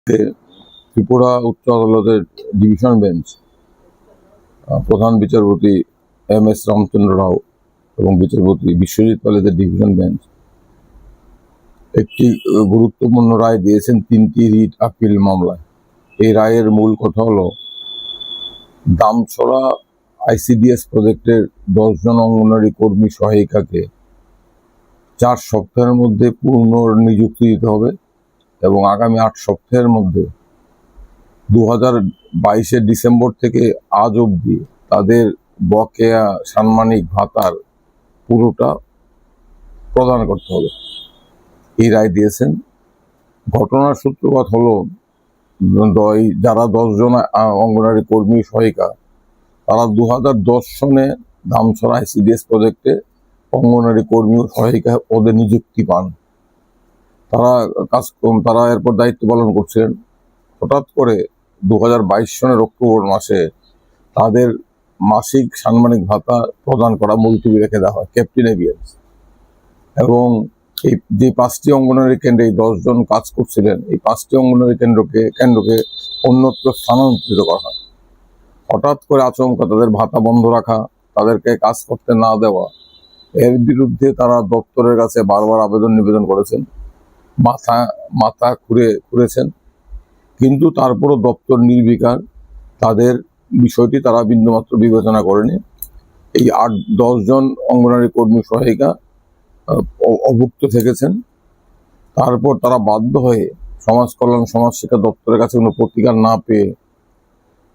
আজকে ত্রিপুরা উচ্চ আদালতের ডিভিশন বেঞ্চ প্রধান বিচারপতি এম.এস. রামচন্দ্র রাও এবং বিচারপতি বিশ্বজিৎ পালেদের ডিভিশন বেঞ্চ একটি গুরুত্বপূর্ণ রায় দিয়েছেন 3টি রিট আপিল মামলায়। এই রায়ের মূল কথা হলো, দামছড়া আইসিডিএস প্রজেক্টের 10 জন অঙ্গনওয়াড়ি কর্মী সহায়িকাকে 4 সপ্তাহের মধ্যে পূর্ণ নিযুক্তি দিতে হবে এবং আগামী 8 সপ্তাহের মধ্যে 2022-এর ডিসেম্বর থেকে আজ অবধি তাদের বকেয়া সাম্মানিক ভাতার পুরোটা প্রদান করতে হবে, এই রায় দিয়েছেন। ঘটনার সূত্রপাত হলো, যারা 10 জন অঙ্গনওয়াড়ি কর্মী সহায়িকা, তারা 2010 সনে দামছড়া আইসিডিএস প্রজেক্টে অঙ্গনওয়াড়ি কর্মী সহায়িকা পদে নিযুক্তি পান। তারা এরপর দায়িত্ব পালন করছিলেন। হঠাৎ করে 2022 সনের অক্টোবর মাসে তাদের মাসিক সাম্মানিক ভাতা প্রদান করা মুলতবি রেখে দেওয়া হয় ক্যাপ্টেন এভিয়েন্স, এবং এই যে 5টি অঙ্গনওয়াড়ি কেন্দ্রে 10 জন কাজ করছিলেন, এই 5টি অঙ্গনওয়াড়ি কেন্দ্রকে অন্যত্র স্থানান্তরিত করা হয়। হঠাৎ করে আচমকা তাদের ভাতা বন্ধ রাখা, তাদেরকে কাজ করতে না দেওয়া, এর বিরুদ্ধে তারা দপ্তরের কাছে বারবার নিবেদন করেছেন, মাথা খুঁড়েছেন, কিন্তু তারপরও দপ্তর নির্বিকার, তাদের বিষয়টি তারা বিন্দুমাত্র বিবেচনা করেনি। এই 8-10 জন অঙ্গনওয়াড়ি কর্মী সহায়িকা অভুক্ত থেকেছেন। তারপর তারা বাধ্য হয়ে সমাজ কল্যাণ সমাজ শিক্ষা দপ্তরের কাছে কোনো প্রতিকার না পেয়ে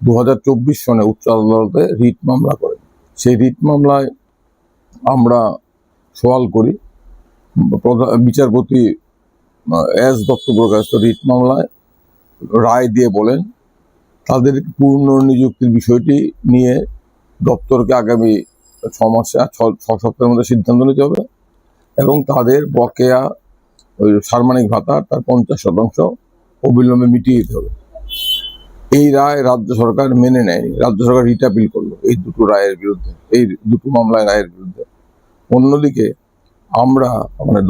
2024 সনে উচ্চ আদালতে রিট মামলা করেন। সেই রিট মামলায় আমরা সওয়াল করি, বিচারপতি এস দত্ত প্রকাশিত রিট মামলায় রায় দিয়ে বলেন, তাদের পূর্ণ নিযুক্তির বিষয়টি নিয়ে দপ্তরকে আগামী 6 সপ্তাহের মধ্যে সিদ্ধান্ত নিতে হবে এবং তাদের বকেয়া সাম্মানিক ভাতা তার 50% অবিলম্বে মিটিয়ে দিতে হবে। এই রায় রাজ্য সরকার মেনে নেয়নি। রাজ্য সরকার রিট আপিল করলো এই দুটো রায়ের বিরুদ্ধে, এই দুটো মামলায় রায়ের বিরুদ্ধে। অন্যদিকে আমরা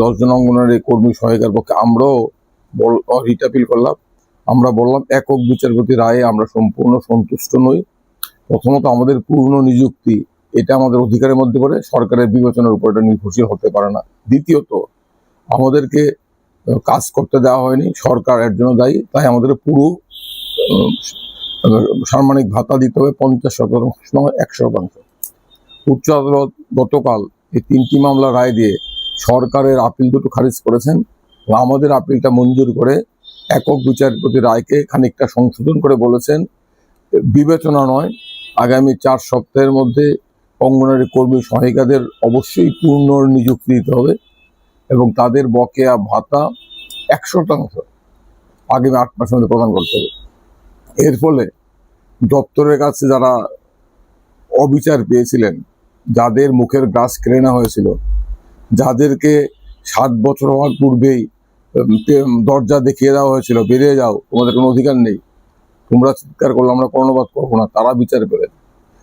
10 জন অঙ্গনওয়াড়ি কর্মী সহায়িকার পক্ষে আমরাও রিট আপিল করলাম। আমরা বললাম, একক বিচারপতি রায়ে আমরা সম্পূর্ণ সন্তুষ্ট নই। প্রথমত, আমাদের পূর্ণ নিযুক্তি এটা আমাদের অধিকারের মধ্যে পড়ে, সরকারের বিবেচনার উপর এটা নির্ভরশীল হতে পারে না। দ্বিতীয়ত, আমাদেরকে কাজ করতে দেওয়া হয়নি, সরকার এর জন্য দায়ী। তাই আমাদের পুরো সাম্মানিক ভাতা দিতে হবে 50% নয় 100%। উচ্চ আদালত গতকাল এই 3টি মামলা রায় দিয়ে সরকারের আপিল দুটো খারিজ করেছেন। আমাদের আপিলটা মঞ্জুর করে একক বিচারপতি রায়কে খানিকটা সংশোধন করে বলেছেন, বিবেচনা নয়, আগামী 4 সপ্তাহের মধ্যে অঙ্গনওয়াড়ি কর্মী সহায়িকাদের অবশ্যই পূর্ণ নিযুক্তি দিতে হবে এবং তাদের বকেয়া ভাতা 100% আগামী 8 মাসের মধ্যে প্রদান করতে হবে। এর ফলে দপ্তরের কাছে যারা অবিচার পেয়েছিলেন, যাদের মুখের গ্রাস কেড়ে নেওয়া হয়েছিল, যাদেরকে 7 বছর হওয়ার পূর্বেই দরজা দেখিয়ে দেওয়া হয়েছিল, বেরিয়ে যাও, তোমাদের কোনো অধিকার নেই, তোমরা চিৎকার করলে আমরা কর্ণপাত করবো না, তারা বিচার পেলেন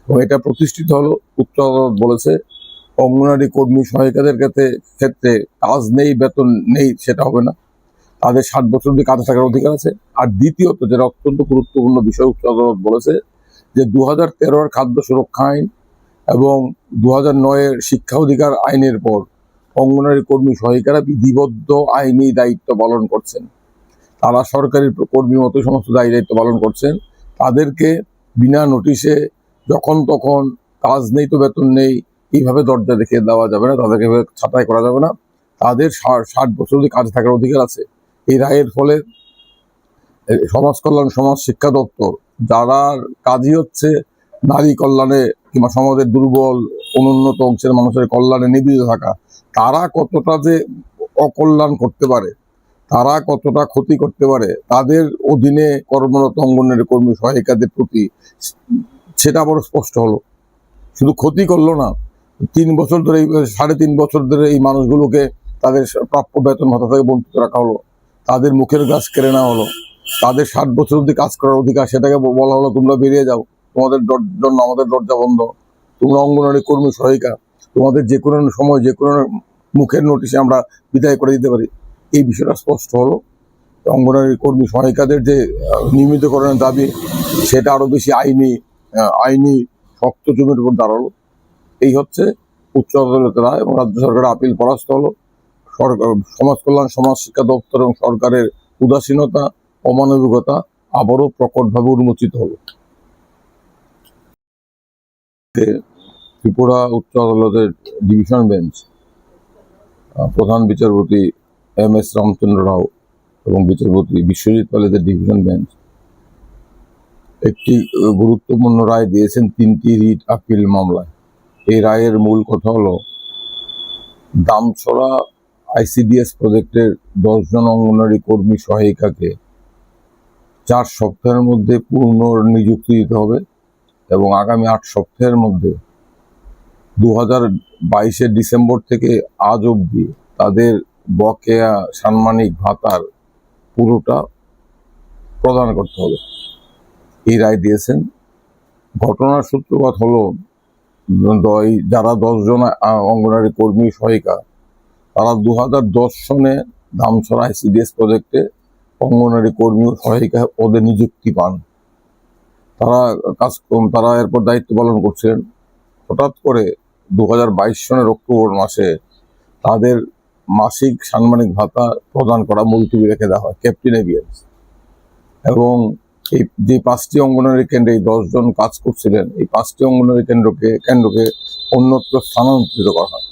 এবং এটা প্রতিষ্ঠিত হলো। উচ্চ আদালত বলেছে, অঙ্গনওয়াড়ি কর্মী সহায়িকাদের ক্ষেত্রে কাজ নেই, বেতন নেই, সেটা হবে না, তাদের 7 বছর অব্দি কাজে থাকার অধিকার আছে। আর দ্বিতীয়ত, যেটা অত্যন্ত গুরুত্বপূর্ণ বিষয়, উচ্চ আদালত বলেছে যে 2013-এর খাদ্য সুরক্ষা আইন এবং 2009-এর শিক্ষা অধিকার আইনের পর অঙ্গনওয়াড়ি কর্মী সহায়িকারা বিধিবদ্ধ আইনি দায়িত্ব পালন করছেন। তারা সরকারি কর্মীর মতো সমস্ত দায়িত্ব পালন করছেন। তাদেরকে বিনা নোটিশে যখন তখন কাজ নেই তো বেতন নেই এইভাবে দরজা দেখিয়ে দেওয়া যাবে না, তাদেরকে ছাঁটাই করা যাবে না। তাদের 60 বছর অবধি কাজে থাকার অধিকার আছে। এই রায়ের ফলে সমাজ কল্যাণ সমাজ শিক্ষা দপ্তর, যারা কাজই হচ্ছে নারী কল্যাণে কিংবা সমাজের দুর্বল অনুন্নত অংশের মানুষের কল্যাণে নিবেদিত থাকা, তারা কতটা যে অকল্যাণ করতে পারে, তারা কতটা ক্ষতি করতে পারে তাদের অধীনে কর্মরত অঙ্গনওয়াড়ি কর্মী সহায়িকাদের প্রতি, সেটা বড় স্পষ্ট হলো। শুধু ক্ষতি করলো না, 3 বছর ধরে 3.5 বছর ধরে এই মানুষগুলোকে তাদের প্রাপ্য বেতন ভাতা থেকে বঞ্চিত রাখা হলো, তাদের মুখের গাছ কেড়ে নেওয়া হলো, তাদের 60 বছর অব্দি কাজ করার অধিকার সেটাকে বলা হলো তোমরা বেরিয়ে যাও, তোমাদের জন্য আমাদের দরজা বন্ধ, তোমরা অঙ্গনওয়াড়ি কর্মী সহায়িকা, তোমাদের যে কোনো সময় যে কোনো মুখের নোটিশে আমরা বিদায় করে দিতে পারি। এই বিষয়টা স্পষ্ট হলো অঙ্গনওয়াড়ি কর্মী সহায়িকাদের যে নিয়মিতকরণের দাবি, সেটা আরো বেশি আইনি শক্ত জমির উপর দাঁড়ালো। এই হচ্ছে উচ্চ আদালতের রায় এবং রাজ্য সরকারের আপিল পরাস্ত হলো। সমাজ কল্যাণ সমাজ শিক্ষা দপ্তর এবং সরকারের উদাসীনতা, অমানবিকতা আবারও প্রকটভাবে উন্মোচিত হলো। ত্রিপুরা উচ্চ আদালতের ডিভিশন বেঞ্চ প্রধান বিচারপতি MS রামচন্দ্র রাও এবং বিচারপতি বিশ্বজিৎ পালেদের ডিভিশন বেঞ্চ একটি গুরুত্বপূর্ণ রায় দিয়েছেন 3টি রিট আপিল মামলায়। এই রায়ের মূল কথা হলো, দামছড়া ICDS প্রজেক্টের 10 জন অঙ্গনওয়াড়ি কর্মী সহায়িকাকে 4 সপ্তাহের মধ্যে পূর্ণ নিযুক্তি দিতে হবে এবং আগামী 8 সপ্তাহের মধ্যে 2022 ডিসেম্বর থেকে আজ অবধি তাদের বকেয়া সাম্মানিক ভাতার পুরোটা প্রদান করতে হবে। এই রায় দিয়েছেন। ঘটনার সূত্রপাত হলো, যারা 10 জন অঙ্গনওয়াড়ি কর্মী সহায়িকা, তারা 2010 সনে দামছড়া ICDS প্রজেক্টে অঙ্গনওয়াড়ি কর্মী সহায়িকা পদে নিযুক্তি পান। তারা এরপর দায়িত্ব পালন করছিলেন। হঠাৎ করে 2022 সনের অক্টোবর মাসে তাদের মাসিক সাম্মানিক ভাতা প্রদান করা মুলতবি রেখে দেওয়া হয়, ক্যাপ্টিনেভিয়েন্স। এবং এই যে 5টি অঙ্গনওয়াড়ি কেন্দ্রে 10 জন কাজ করছিলেন, এই 5টি অঙ্গনওয়াড়ি কেন্দ্রকে অন্যত্র স্থানান্তরিত করা হয়।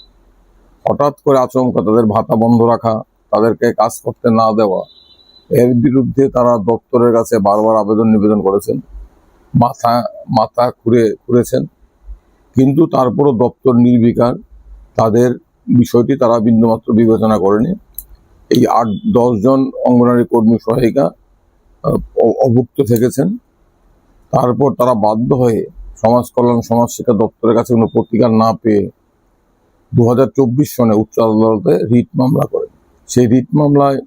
হঠাৎ করে আচমকা তাদের ভাতা বন্ধ রাখা, তাদেরকে কাজ করতে না দেওয়া, এর বিরুদ্ধে তারা দপ্তরের কাছে বারবার নিবেদন করেছেন, মাথা খুঁড়েছেন, কিন্তু তারপরও দপ্তর নির্বিকার। তাদের বিষয়টি তারা বিন্দুমাত্র বিবেচনা করেনি। এই 8-10 জন অঙ্গনওয়াড়ি কর্মী সহায়িকা অভুক্ত থেকেছেন। তারপর তারা বাধ্য হয়ে সমাজ কল্যাণ সমাজ শিক্ষা দপ্তরের কাছে কোনো প্রতিকার না পেয়ে 2024 সনে উচ্চ আদালতে রিট মামলা করেন। সেই রিট মামলায়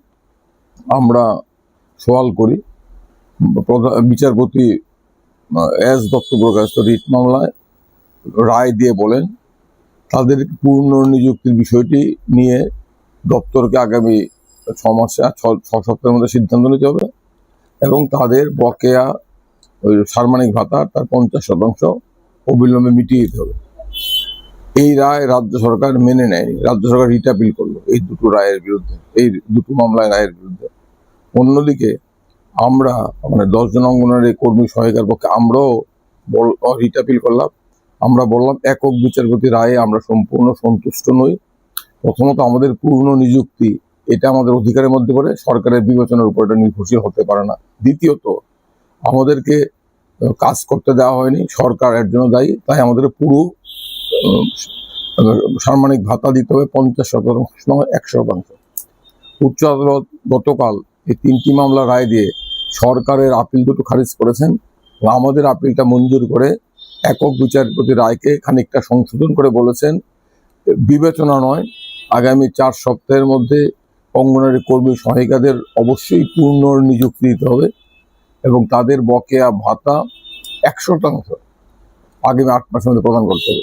আমরা সওয়াল করি, বিচারপতি S দত্তপ্রকাশ রিট মামলায় রায় দিয়ে বলেন, তাদের পূর্ণ নিযুক্তির বিষয়টি নিয়ে দপ্তরকে আগামী 6 সপ্তাহের মধ্যে সিদ্ধান্ত নিতে হবে এবং তাদের বকেয়া সাম্মানিক ভাতা তার 50% অবিলম্বে মিটিয়ে দিতে হবে। এই রায় রাজ্য সরকার মেনে নেয়নি। রাজ্য সরকার রিট আপিল করলো এই দুটো রায়ের বিরুদ্ধে, এই দুটো মামলায় রায়ের বিরুদ্ধে। অন্যদিকে আমরা 10 জন অঙ্গনওয়াড়ি কর্মী সহায়িকার পক্ষে আমরাও রিট আপিল করলাম। আমরা বললাম, একক বিচারপতি রায়ে আমরা সম্পূর্ণ সন্তুষ্ট নই। প্রথমত, আমাদের পূর্ণ নিযুক্তি এটা আমাদের অধিকারের মধ্যে পড়ে, সরকারের বিবেচনার উপর এটা নির্ভরশীল হতে পারে না। দ্বিতীয়ত, আমাদেরকে কাজ করতে দেওয়া হয়নি, সরকার এর জন্য দায়ী। তাই আমাদের পুরো সাম্মানিক ভাতা দিতে হবে 50% নয় 100%। উচ্চ আদালত গতকাল এই 3টি মামলা রায় দিয়ে সরকারের আপিল দুটো খারিজ করেছেন। আমাদের আপিলটা মঞ্জুর করে একক বিচারপতি রায়কে খানিকটা সংশোধন করে বলেছেন, বিবেচনা নয়, আগামী 4 সপ্তাহের মধ্যে অঙ্গনওয়াড়ি কর্মী সহায়িকাদের অবশ্যই পূর্ণ নিযুক্তি দিতে হবে এবং তাদের বকেয়া ভাতা 100% আগামী 8 মাসের মধ্যে প্রদান করতে হবে।